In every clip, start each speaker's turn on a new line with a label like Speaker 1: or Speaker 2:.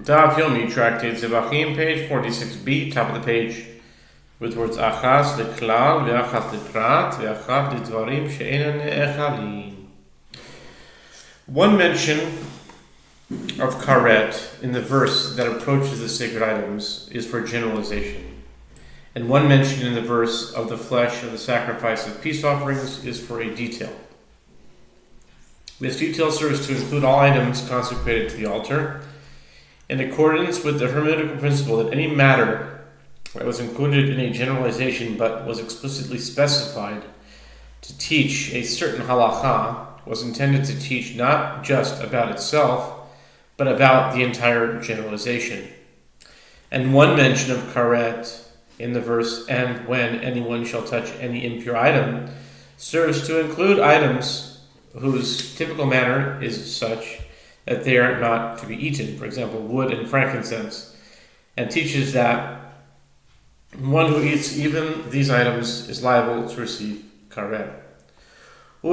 Speaker 1: Daf Yomi, Tractate Zevachim, page 46b, top of the page, with words Achas leklal, ve'achas leprat, ve'achas ledvarim she'enan ne'echalim. One mention of karet in the verse that approaches the sacred items is for generalization, and one mention in the verse of the flesh of the sacrifice of peace offerings is for a detail. This detail serves to include all items consecrated to the altar, in accordance with the hermeneutical principle that any matter that was included in a generalization but was explicitly specified to teach a certain halacha was intended to teach not just about itself, but about the entire generalization. And one mention of karet in the verse, and when anyone shall touch any impure item, serves to include items whose typical manner is such that they are not to be eaten, for example, wood and frankincense, and teaches that one who eats even these items is liable to receive karet. The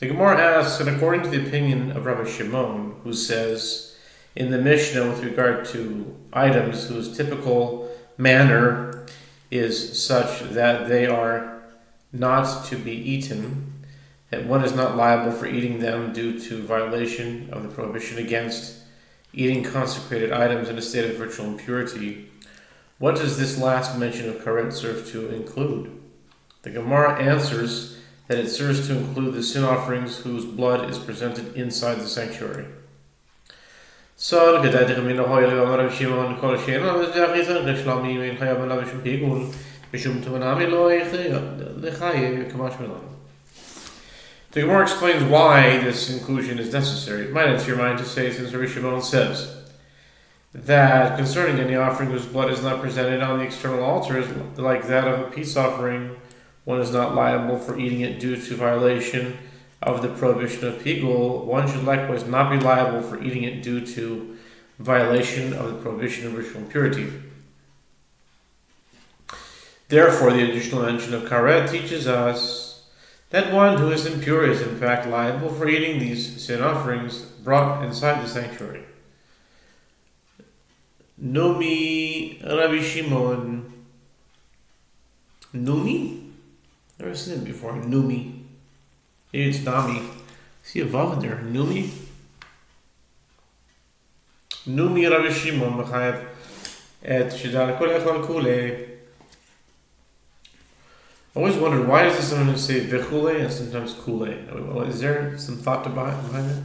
Speaker 1: Gemara asks, and according to the opinion of Rabbi Shimon, who says in the Mishnah with regard to items whose typical manner is such that they are not to be eaten, that one is not liable for eating them due to violation of the prohibition against eating consecrated items in a state of virtual impurity. What does this last mention of karet serve to include? The Gemara answers that it serves to include the sin offerings whose blood is presented inside the sanctuary. So, the Gemara explains why this inclusion is necessary. It might enter your mind to say, since Rabbi Shimon says that concerning any offering whose blood is not presented on the external altar, like that of a peace offering, one is not liable for eating it due to violation of the prohibition of pigul. One should likewise not be liable for eating it due to violation of the prohibition of ritual impurity. Therefore, the additional mention of karet teaches us that one who is impure is in fact liable for eating these sin offerings brought inside the sanctuary. Nomi Rabbi Shimon. Numi? Never seen it before. Numi. Maybe it's Nami. See a vav in there. Numi? Numi Rabbi Shimon Mechayev et Shidal Kol Echol Kule. I always wondered, why does this sometimes say vechule and sometimes kule? Is there some thought behind it?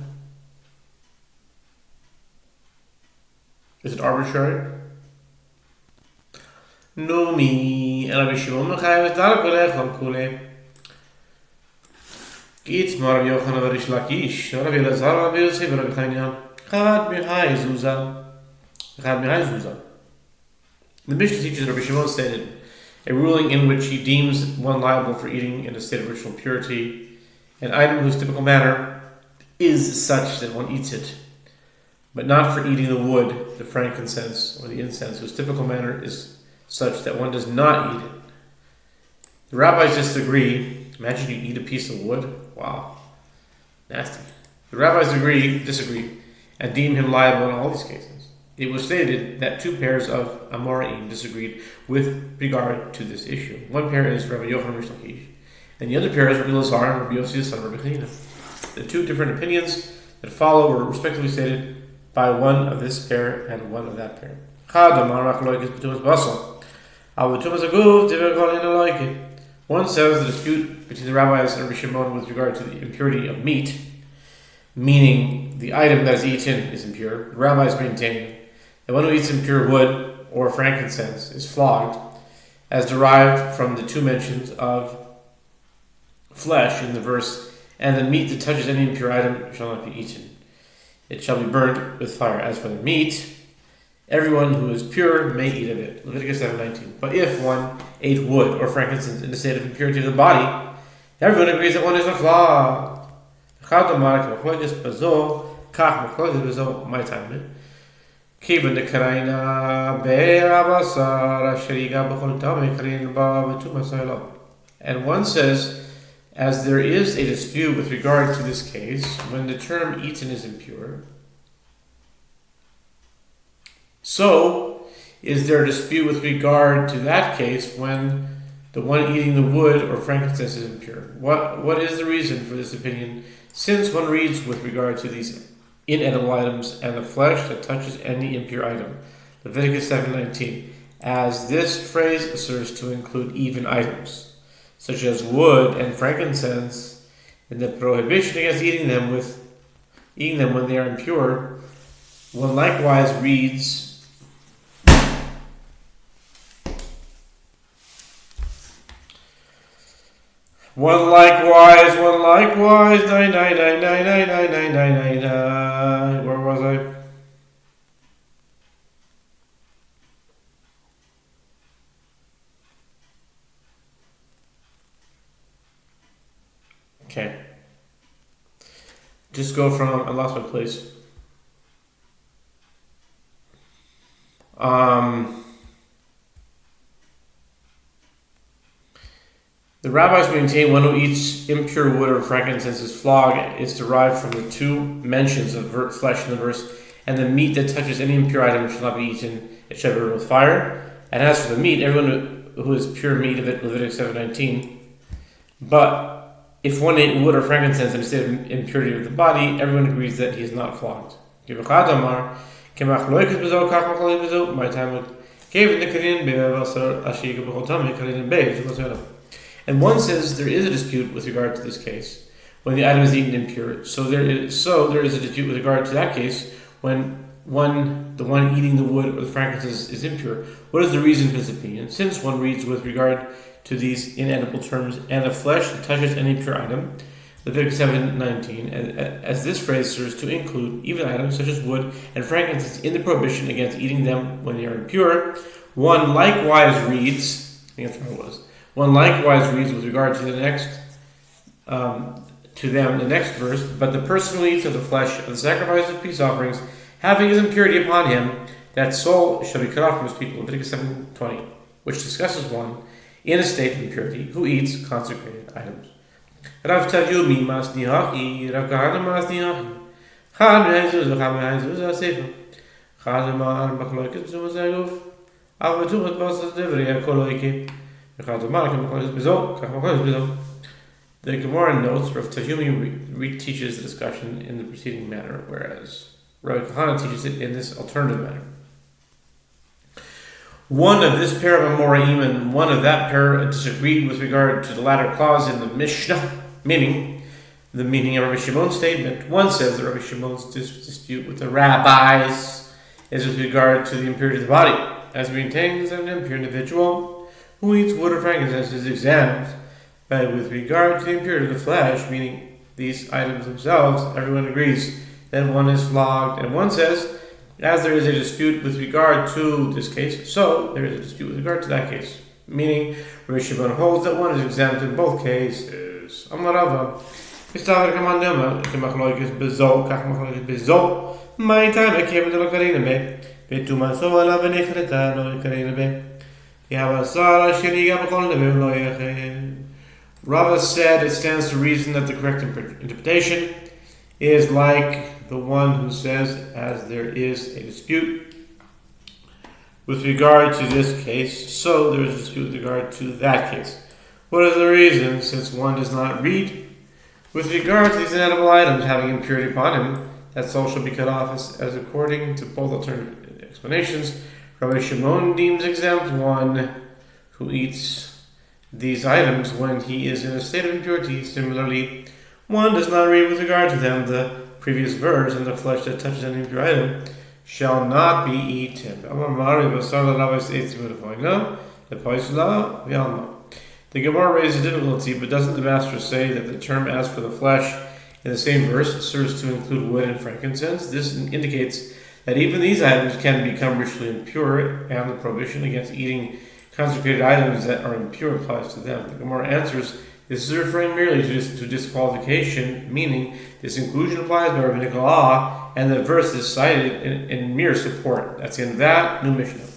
Speaker 1: Is it arbitrary? Numi Rabbi Shimon Mechayev et Shidal Kol Echol Kule. It's Rabbi Yochanan Rish Lakish, Rabbi Elazar, Rabbi Yosef, Rabbi Chania. Chad Mihai Zuzah. The Mishnah teaches Rabbi Shimon stated a ruling in which he deems one liable for eating in a state of ritual purity, an item whose typical manner is such that one eats it, but not for eating the wood, the frankincense, or the incense, whose typical manner is such that one does not eat it. The rabbis disagree. Imagine you eat a piece of wood. Wow. Nasty. The rabbis disagree, and deem him liable in all these cases. It was stated that two pairs of Amoraim disagreed with regard to this issue. One pair is Rabbi Yochanan Rish Lakish, and the other pair is Rabbi Elazar and Rabbi Yosef, son of Rabbi Chania. The two different opinions that follow were respectively stated by one of this pair and one of that pair. One says the dispute between the rabbis and Rabbi Shimon with regard to the impurity of meat, meaning the item that is eaten is impure. The rabbis maintain that one who eats impure wood or frankincense is flogged, as derived from the two mentions of flesh in the verse, and the meat that touches any impure item shall not be eaten. It shall be burned with fire. As for the meat, everyone who is pure may eat of it. Leviticus 7:19. But if one ate wood or frankincense in the state of impurity of the body, everyone agrees that one is not flogged. My time. Kiven de Karaina Be'abasar Asheriga Bechol Tame Karin Ba Vetuma Silo. And one says, as there is a dispute with regard to this case, when the term eaten is impure, so is there a dispute with regard to that case when the one eating the wood or frankincense is impure? What is the reason for this opinion? Since one reads with regard to these inedible items and the flesh that touches any impure item, Leviticus 7:19, as this phrase serves to include even items, such as wood and frankincense, and the prohibition against eating them when they are impure, one likewise reads One likewise, where was I? Okay. Just go from, I lost my place. The rabbis maintain one who eats impure wood or frankincense is flogged is derived from the two mentions of flesh in the verse, and the meat that touches any impure item shall not be eaten, it shall be burned with fire. And as for the meat, everyone who is pure meat, Leviticus 7:19. But if one ate wood or frankincense in a state of impurity of the body, everyone agrees that he is not flogged. And one says there is a dispute with regard to this case when the item is eaten impure. So there is a dispute with regard to that case when the one eating the wood or the frankincense is impure. What is the reason for this opinion? Since one reads with regard to these inedible terms and the flesh that touches any impure item, Leviticus 7:19, as this phrase serves to include even items such as wood and frankincense in the prohibition against eating them when they are impure, one likewise reads, I think that's where it was. One likewise reads with regard to the next verse, but the person who eats of the flesh of the sacrifice of peace offerings, having his impurity upon him, that soul shall be cut off from his people. Leviticus 7:20, which discusses one in a state of impurity who eats consecrated items. Rav Yomi masnihachi, Rav Kahana masnihachi. Chad me'ezuz, Chad me'ezuz, Sefer. Chad ma'ar b'chloikes b'zum zayuf. Av b'tuchat b'asas devri ha'koloike. The Gemara notes Rav Yomi teaches the discussion in the preceding manner, whereas Rav Kahana teaches it in this alternative manner. One of this pair of Amoraim and one of that pair disagreed with regard to the latter clause in the Mishnah, meaning the meaning of Rabbi Shimon's statement. One says that Rabbi Shimon's dispute with the rabbis is with regard to the impurity of the body, as maintains that an impure individual who eats wood or frankincense is exempt, but with regard to the impurity of the flesh, meaning these items themselves, everyone agrees that one is flogged. And one says, as there is a dispute with regard to this case, so there is a dispute with regard to that case, meaning Rabbi Shimon holds that one is exempt in both cases. Amarava, my time I came to the Karina Be to my soul, I have no Karina Rava said it stands to reason that the correct interpretation is like the one who says, as there is a dispute with regard to this case, so there is a dispute with regard to that case. What is the reason? Since one does not read with regard to these inedible items having impurity upon him, that soul shall be cut off as according to both alternative explanations. Rabbi Shimon deems exempt one who eats these items when he is in a state of impurity. Similarly, one does not read with regard to them the previous verse, and the flesh that touches any impure item shall not be eaten. The Gemara raises a difficulty, but doesn't the master say that the term as for the flesh in the same verse serves to include wood and frankincense? This indicates that even these items can become ritually impure, and the prohibition against eating consecrated items that are impure applies to them. The Gemara answers, this is referring merely to disqualification, meaning this inclusion applies by rabbinical law, and the verse is cited in mere support. That's in that new Mishnah.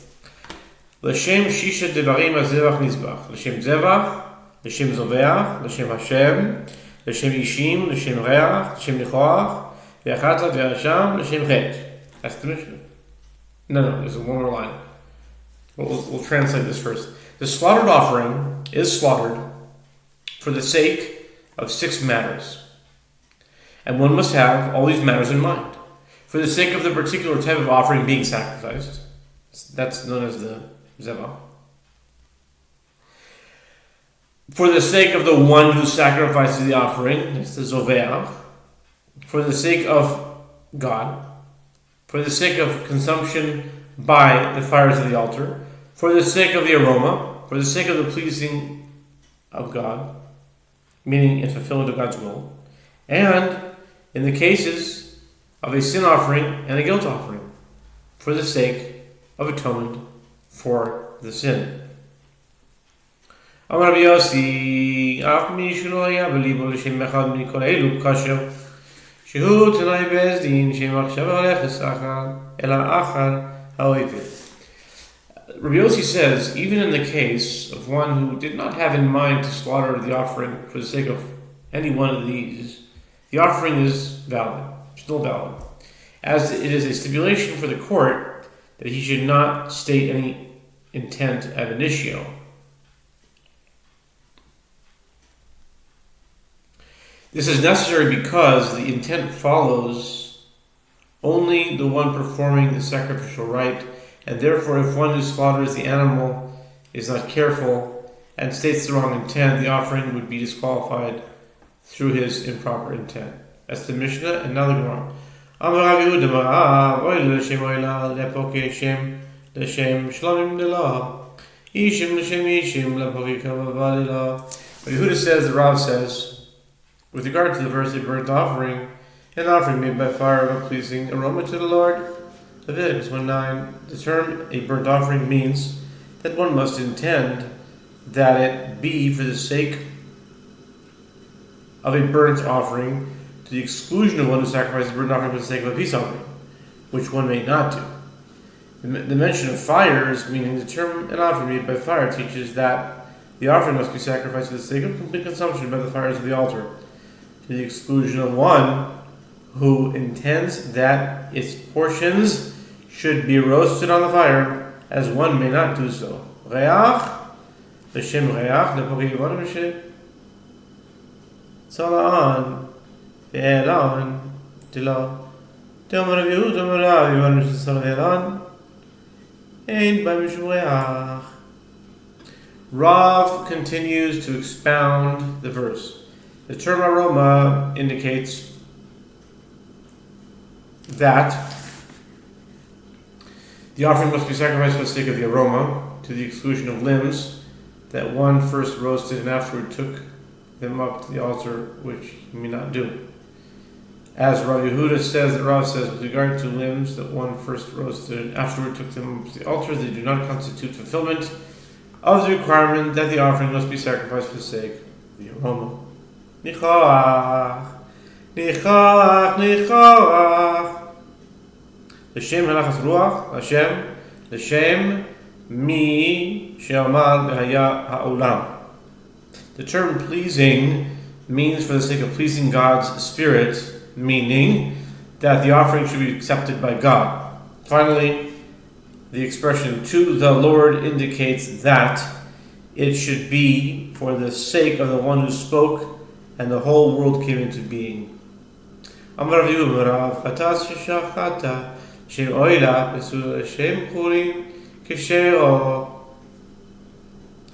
Speaker 1: L'shem shisha devarim hazevach nizbach. L'shem zevach L'shem Zoveach, L'shem Hashem, L'shem Ishim, L'shem Reach, L'shem Nichoach, Ve'achat Ve'asham, L'shem Chet. That's the Mishnah. No, there's one more line. We'll translate this first. The slaughtered offering is slaughtered for the sake of 6 matters. And one must have all these matters in mind. For the sake of the particular type of offering being sacrificed, that's known as the Zevach. For the sake of the one who sacrifices the offering, it's the Zoveach. For the sake of God. For the sake of consumption by the fires of the altar. For the sake of the aroma. For the sake of the pleasing of God, meaning in fulfillment of God's will. And in the cases of a sin offering and a guilt offering, for the sake of atonement for the sin. Amar Rabbi Yossi, Af mishu lo haya belibo l'shem echad mikol elu kasher, shehu tanai beis din shemachshava olechas achar ela achar ha'oived. Rabbi Yossi says, even in the case of one who did not have in mind to slaughter the offering for the sake of any one of these, the offering is valid, still valid, as it is a stipulation for the court that he should not state any intent ab initio. This is necessary because the intent follows only the one performing the sacrificial rite, and therefore if one who slaughters the animal is not careful and states the wrong intent, the offering would be disqualified through his improper intent. That's the Mishnah, and now the Gemara. Amar Rav Yehuda Marav, Oile L'Shem Oila, Lepoke Shem, L'Shem Shlomim L'Lah, Ishim L'Shem Ishim, Lepoke Kavava L'Lah. Rav Yehuda says, the Rav says, with regard to the verse, a burnt offering, an offering made by fire of a pleasing aroma to the Lord. Leviticus 1:9. The term a burnt offering means that one must intend that it be for the sake of a burnt offering, to the exclusion of one who sacrifices a burnt offering for the sake of a peace offering, which one may not do. The mention of fires, meaning the term an offering made by fire, teaches that the offering must be sacrificed for the sake of complete consumption by the fires of the altar, to the exclusion of one who intends that its portions should be roasted on the fire, as one may not do so. Reach, L'shem Reach, Lepoke Yivon M'shem Tzala'an, Ve'elan, Tila, T'omar Rav Yehuda Marav, Yivon M'shem Tzala'an, Ein Ba Mishum Reach. Rav continues to expound the verse. The term aroma indicates that the offering must be sacrificed for the sake of the aroma, to the exclusion of limbs that one first roasted and afterward took them up to the altar, which he may not do. As Rav Yehuda says, the Rav says, with regard to limbs that one first roasted and afterward took them up to the altar, they do not constitute fulfillment of the requirement that the offering must be sacrificed for the sake of the aroma. Nichoach, Nichoach, Nichoach. L'shem halachas ruach, Hashem, l'shem mi she'amal v'haya ha'olam. The term pleasing means for the sake of pleasing God's Spirit, meaning that the offering should be accepted by God. Finally, the expression to the Lord indicates that it should be for the sake of the one who spoke and the whole world came into being. Amar Rav Yehuda Marav, Chatas sheshachata, Shem Oila, Pesu Shem Churin, Kesheo.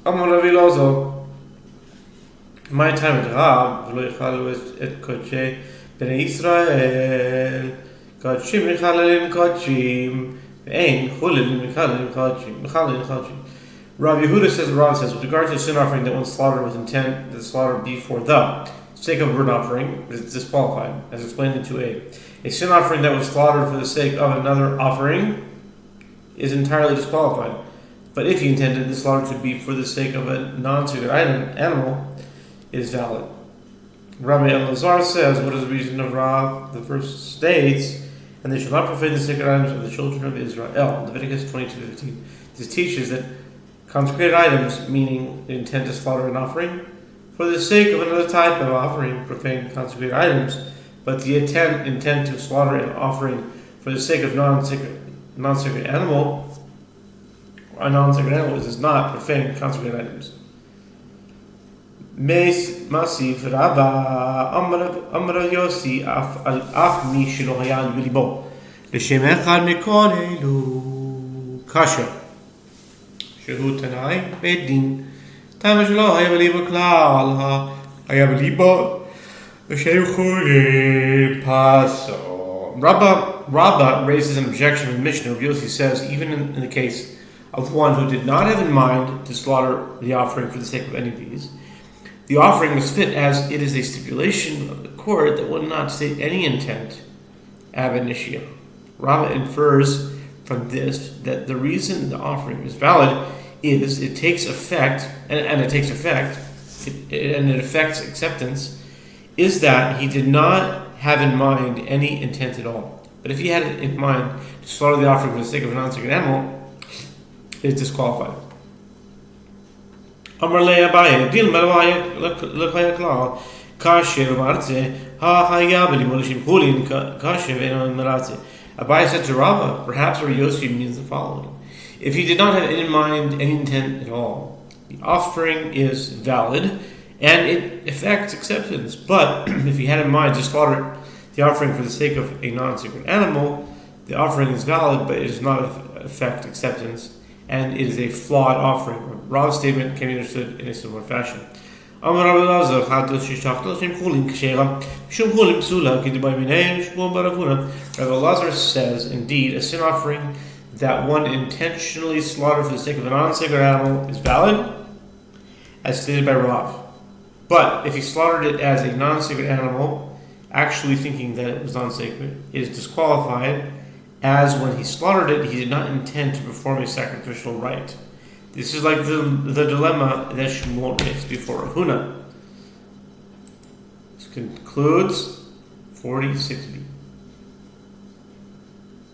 Speaker 1: Amar Rav Elazar, my time at Rav, V'lo yichalu et Kodshei Bnei Yisrael, Kodshim michalelin Kodshim, Ve'ein chulin michalelin Kodshim. Rav Yehuda says, Rav says, with regard to a sin offering that one slaughtered with intent that the slaughter be for the sake of a burnt offering, is disqualified, as explained in 2a. A sin offering that was slaughtered for the sake of another offering is entirely disqualified. But if he intended the slaughter to be for the sake of a non-sacred animal, it is valid. Rabbi Elazar says, what is the reason of Rav? The verse states, and they shall not profane the sacred items of the children of Israel. Leviticus 22:15. This teaches that consecrated items, meaning the intent to slaughter an offering, for the sake of another type of offering, profane consecrated items, but the intent to slaughter an offering for the sake of non-sacred animal, a non-sacred animal is not profane consecrated items. Masif Rabba Amra Yossi Af Mi Shelo Haya Yilibo L'Shem Echad Mikol Elu Kasha Shehu Tanai Bedin Tama Shelo Haya Belibo Klal Haya Belibo L'Shem Chule Paso. Rabba raises an objection in the Mishnah. Yossi says, even in the case of one who did not have in mind to slaughter the offering for the sake of any of these, the offering was fit, as it is a stipulation of the court that will not state any intent ab initio. Rama infers from this that the reason the offering is valid is it takes effect, and it affects acceptance, is that he did not have in mind any intent at all. But if he had in mind to slaughter the offering for the sake of a non-sacred animal, it is disqualified. A Abai said to Rabbah, perhaps Rabbi Yossi means the following: if he did not have in mind any intent at all, the offering is valid and it affects acceptance. But if he had in mind to slaughter the offering for the sake of a non-sacred animal, the offering is valid, but it does not affect acceptance, and it is a flawed offering. Rav's statement can be understood in a similar fashion. Rabbi Lazar says, indeed, a sin offering that one intentionally slaughtered for the sake of a non-sacred animal is valid, as stated by Rav. But if he slaughtered it as a non-sacred animal, actually thinking that it was non-sacred, it is disqualified, as when he slaughtered it, he did not intend to perform a sacrificial rite. This is like the dilemma that Shmuel raised before Huna. This concludes 46b.